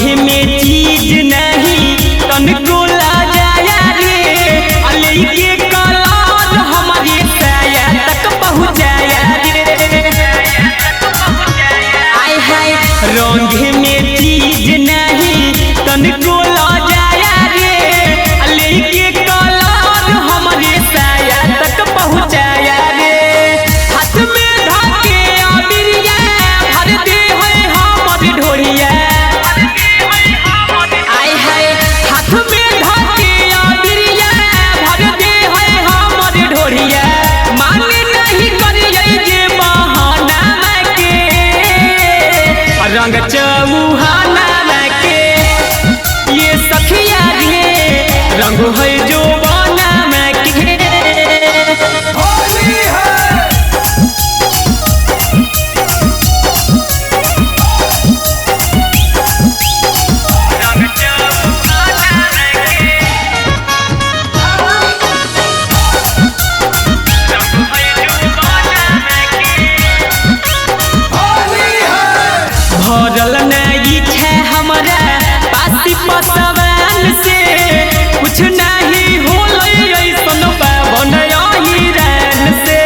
रंगे में चीज नहीं तनको ला जाया रे, लेके कलर हमारी साया तक पहुँचाया रे। आय हाय रंगे में चीज नहीं तनको ला जाया रे, लेके कलर हमारी साया तक पहुँचाया रे। हाथ में धाके अबिरिया भर दे है हमर ढोरिया। आय हाय हाथ में धाके अबिरिया भर दे है हमर ढोरिया। मांगे नहीं करिए जे बहाना के, रंग चौहाना के ये सखिया रे रंग है जो बना के। होली है भरल नहीं छे हमारा पासी पसवान से, कुछ नहीं होले ऐसन बाबन हिरन से।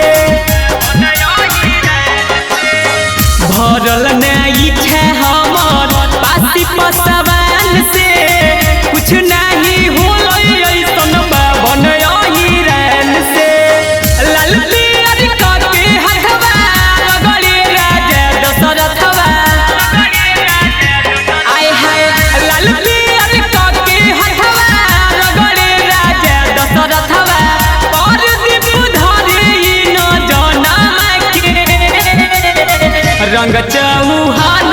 भरल नहीं छे हमार पासी पसवान से, कुछ नहीं होले ऐसन बाबन हिरन से। लाल पियर काके हथवा रगड़े राजा दशरथवा। आय हाय लाल पियर काके हथवा रगड़े राजा दशरथवा। पर दीप धरे न जना के, रंग चौहान